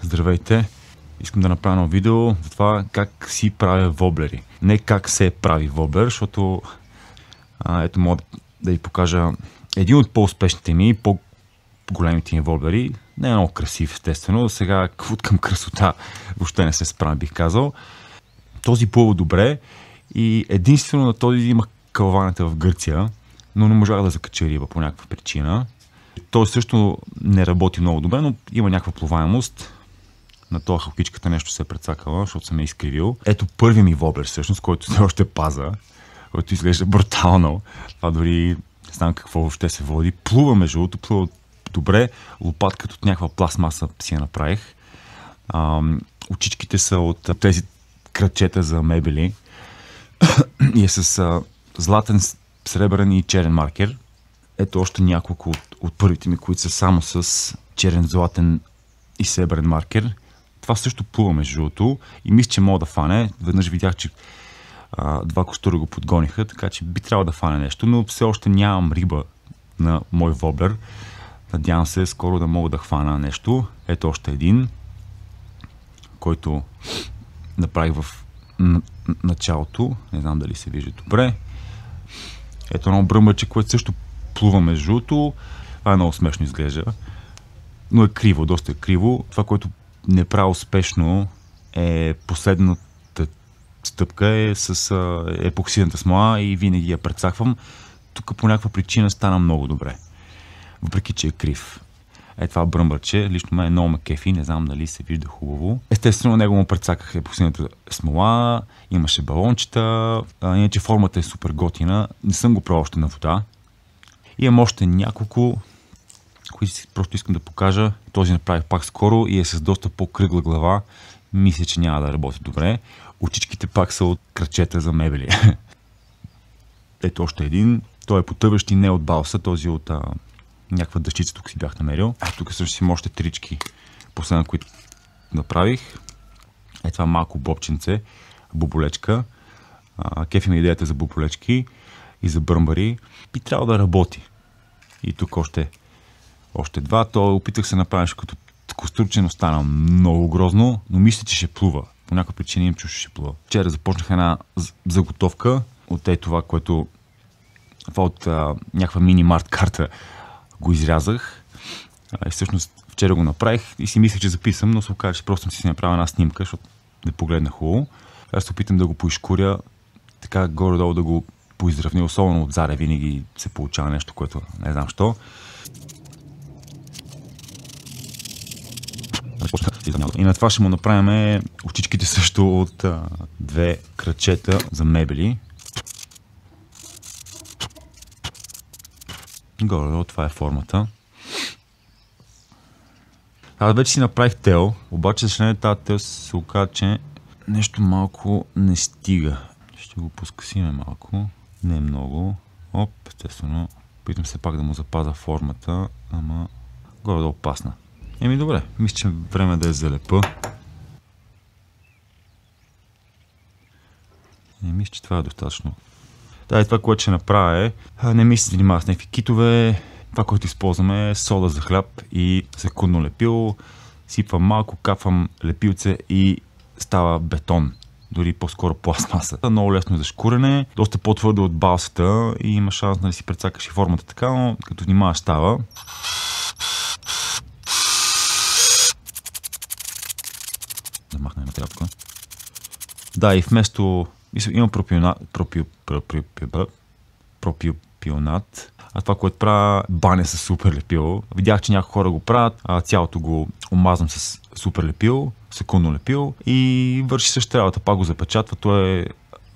Здравейте! Искам да направя едно видео за това как си правя воблери. Не как се прави воблер, защото ето мога да ви покажа един от по-успешните ми, по-големите ми воблери. Не е много красив, естествено. Сега от към красота въобще не се справя, бих казал. Този плува добре и единствено на този имах кълването в Гърция, но не можах да закача риба по някаква причина. Той също не работи много добре, но има някаква плуваемост. На това халкичката нещо се е прецакала, защото съм я изкривил. Ето първият ми воблер, всъщност, който все още паза, който изглежда брутално. Това дори не знам какво въобще се води. Плува между другото, плува добре. Лопатката от някаква пластмаса си я направих. Очичките са от тези крачета за мебели. И е с златен, сребърен и черен маркер. Ето още няколко от първите ми, които са само с черен, златен и сребърен маркер. Това също плува между другото и мисля, че мога да фане. Веднъж видях, че два костура го подгониха, така че би трябвало да фане нещо, но все още нямам риба на мой воблер. Надявам се скоро да мога да хвана нещо. Ето още един, който направих в началото. Не знам дали се вижда добре. Ето едно бръмбърче, което също плува между другото. Това е много смешно изглежда. Но е криво, доста е криво. Това, което не правя успешно, е последната стъпка е с епоксидната смола и винаги я прецаквам. Тук по някаква причина стана много добре. Въпреки, че е крив. Това бръмбърче, лично мен много ме кефи, не знам дали се вижда хубаво. Естествено, него му прецаках епоксидната смола, имаше балончета, иначе формата е супер готина. Не съм го пробвал още на вода. Имам още няколко, които просто искам да покажа. Този направих пак скоро и е с доста по-кръгла глава. Мисля, че няма да работи добре. Очичките пак са от крачета за мебели. Ето още един. Той е потъващ и не от балса, този от някаква дъщица тук си бях намерил. Тук също си има още трички, последно, които направих. Това малко бобченце, боболечка. Кефи ми идеята за боболечки и за бръмбари. Би трябвало да работи. И тук още два. То опитах се да направя като костурче, но стана много грозно, но мисля, че ще плува. По някаква причина им чуш, ще плува. Вчера започнах една заготовка от това, което от някаква мини-март карта го изрязах. И всъщност вчера го направих и си мислех, че записам, но се оказа, че просто съм си направил една снимка, защото не погледна хубаво. Аз се опитам да го поизкуря, така горе-долу да го поизравня, особено отзаре винаги се получава нещо, което не знам що. И на това ще му направим очичките също от две крачета за мебели. Горе-долу това е формата. Аз вече си направих тел, обаче за съжаление тази тел се оказа, че нещо малко не стига. Ще го поскъсиме малко, не много. Оп, естествено. Питам се пак да му запаза формата, ама горе-долу пасна. Добре, мисля, че време да я залепа. Мисля, че това е достатъчно. И това, което ще направя е, не ми се занимава с някакви китове. Това, което използваме е сода за хляб и секундно лепило. Сипвам малко, капвам лепилце и става бетон. Дори по-скоро пластмаса. Много лесно за шкурене, доста по-твърдо от балсата и има шанс да си прецакаш и формата така, но като внимаваш става. Да махнем материал тук. Да, и вместо има пропионат. А това, което правя, баня с супер лепило. Видях, че някои хора го правят, цялото го омазвам с супер лепило, секундно лепило и върши същата работа. Пак го запечатва, то е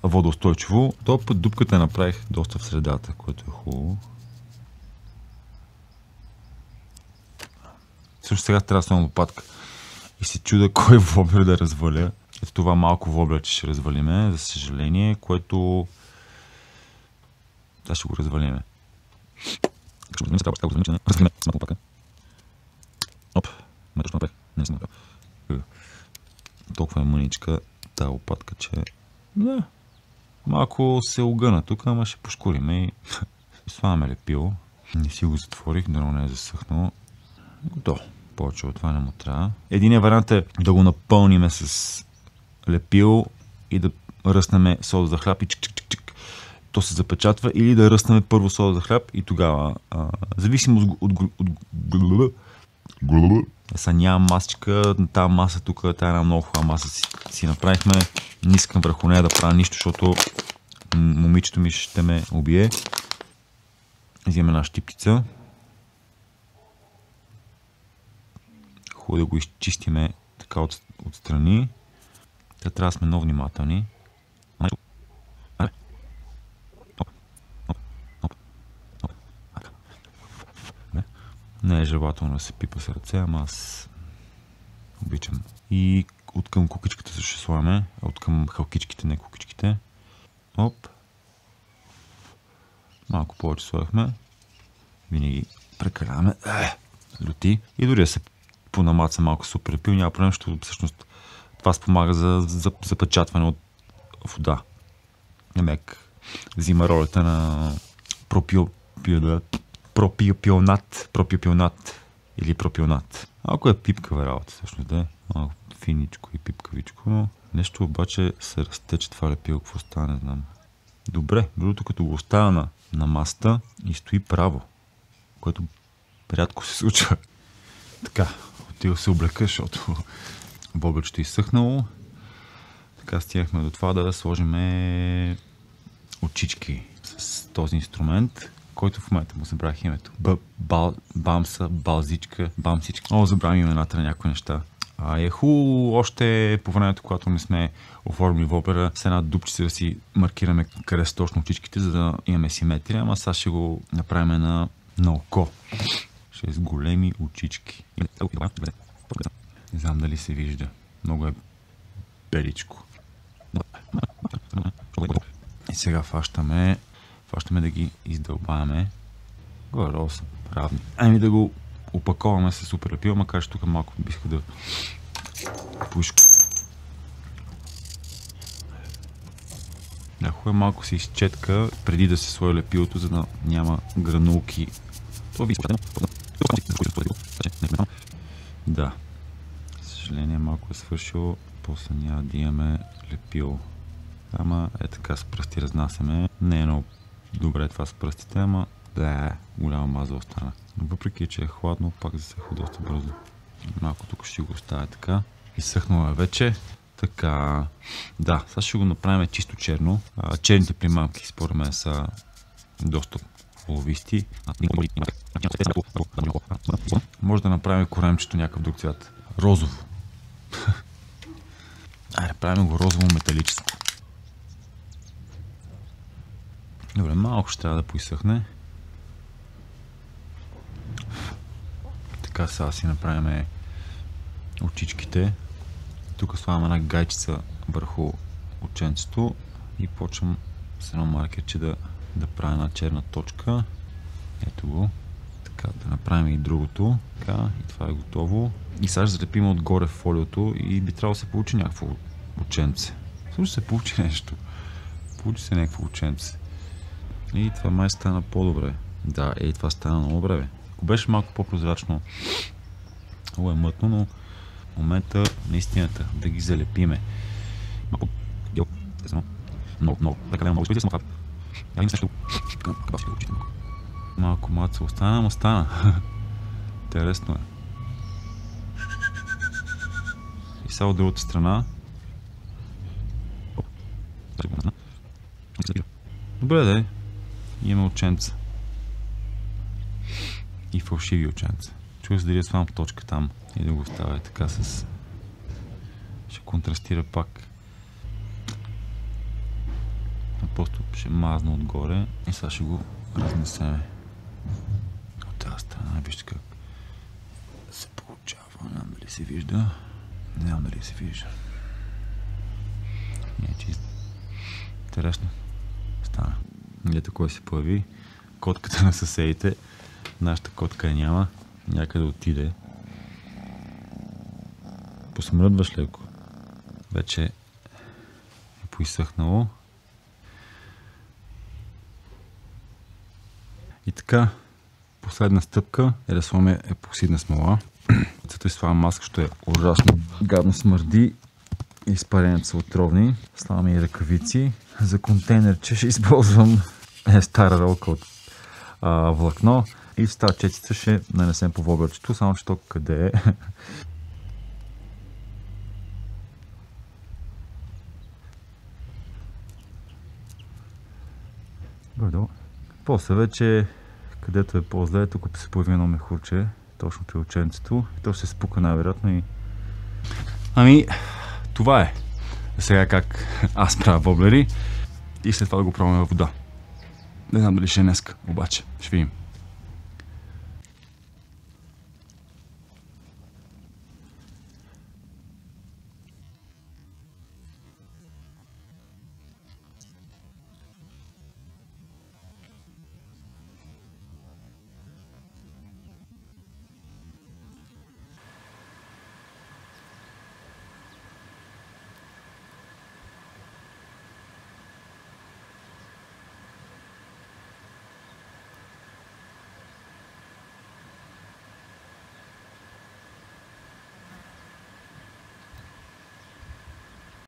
водоустойчиво. Този път дупката направих доста в средата, което е хубаво. Също сега трябва да сложим лопатка. И се чуда кой воблер да разваля. Ето това малко воблер, че ще развалиме, за съжаление, което... Да, ще го развалиме. Оп, ме точно направих. Не съм направил. Толкова е мъничка тази лопатка, че... Да, малко се огъна тук, ама ще пошкуриме и... Слагаме лепило. Не си го затворих, дано не е засъхнало. Готово. повече от това не му трябва. Единият вариант е да го напълниме с лепило и да ръснеме сода за хляб и чик-чик-чик. То се запечатва, или да ръснеме първо сода за хляб и тогава, зависимо от сега нямам масичка, тази маса тук, тази една много хубава маса си направихме. Не искам върху нея да правя нищо, защото момичето ми ще ме убие. Взимаме една щипчица. Хубаво да го изчистиме така отстрани. Трябва да сме много внимателни. Не е желателно да се пипа с ръце, ама аз обичам. И от към кукичката също ще слагаме, от към халкичките, не кукичките. Оп. Малко повече слагахме. Винаги прекаляваме. Люти. И дори да се понамаца малко супер лепил, няма проблем, защото всъщност това спомага за запечатване от вода. Намек взима ролята на пропиопионат или пропионат. Малко е пипкава работа, всъщност да е. Малко финичко и пипкавичко, но нещо обаче се разтече това лепило, какво става, не знам. Добре, другото като го оставя на масата и стои право, което рядко се случва. Така, отива се облека, защото бобречето е изсъхнало. Така стигнахме до това да сложим очички с този инструмент, който в момента му забравих името. Бамсичка. Много забравям имената на някои неща. Е хубаво още по времето, когато не сме оформили вобера, с една дупчица да си маркираме къде са точно очичките, за да имаме симетрия, ама сега ще го направим на око. Ще е с големи очички. Не знам дали се вижда. Много е беличко. И сега фащаме да ги издълбаваме. Горе-долу са равни. Ами да го опаковаме с супер лепило, макар че тук малко биха да поиска. Да, хубаво малко се изчетка преди да се сложи лепилото, за да няма гранулки. Да. За съжаление малко е свършило. После няма да имаме лепило. Ама е така с пръсти разнасяме. Не е много добре това с пръстите, ама голяма маза остана. Но въпреки, че е хладно, пак засъхва доста бързо. Малко тук ще го оставя така. Изсъхнало е вече. Така, да, сега ще го направим чисто черно. Черните примамки според мен са доста ловисти. Може да направим коремчето някакъв друг цвят. Розово. Айде, правим го розово-металическо. Добре, малко ще трябва да поизсъхне. Така сега си направим очичките. Тук слагам една гайчица върху оченцето и почвам с едно маркерче да правя една черна точка. Ето го. Така, да направим и другото. Така, и това е готово. И сега ще залепим отгоре фолиото и би трябвало да се получи някакво ученце. Също се получи нещо. Получи се някакво ученце. И това май стана по-добре. Да, това стана много добре. Ако беше малко по-прозрачно, много е мътно, но в момента на истината да ги залепиме. Малко маца остана, ама стана. Интересно е. И сега от другата страна. Добре, да е. Имаме ученца. И фалшиви ученца. Чуя се дали да слагам точка там и да го оставя така с... Ще контрастира пак. Просто ще мазна отгоре и сега ще го разнесеме. От тази страна, вижте как се получава. Не знам дали се вижда. Не знам дали се вижда. Не е чисто. Интересно. Стана. Ето кой се появи. Котката на съседите. Нашата котка я няма. Някъде отиде. Посмръдваш леко. Вече е поизсъхнало. И така, последна стъпка е да слагаме епоксидна смола. лицето и слагам маска, що е ужасно гадно смърди. Изпаренията са отровни. Слагам и ръкавици. За контейнерче ще използвам стара ролка от влакно и с тази четица ще нанесем по вобелчето, само че то къде е? Гордо. После вече, където е по-зле, тук се появи едно мехурче, точно при ученцето. То ще се спука най-вероятно и... Ами, това е. Сега как аз правя воблери и след това да го пробваме във вода. Не знам дали ще е днеска, обаче ще видим.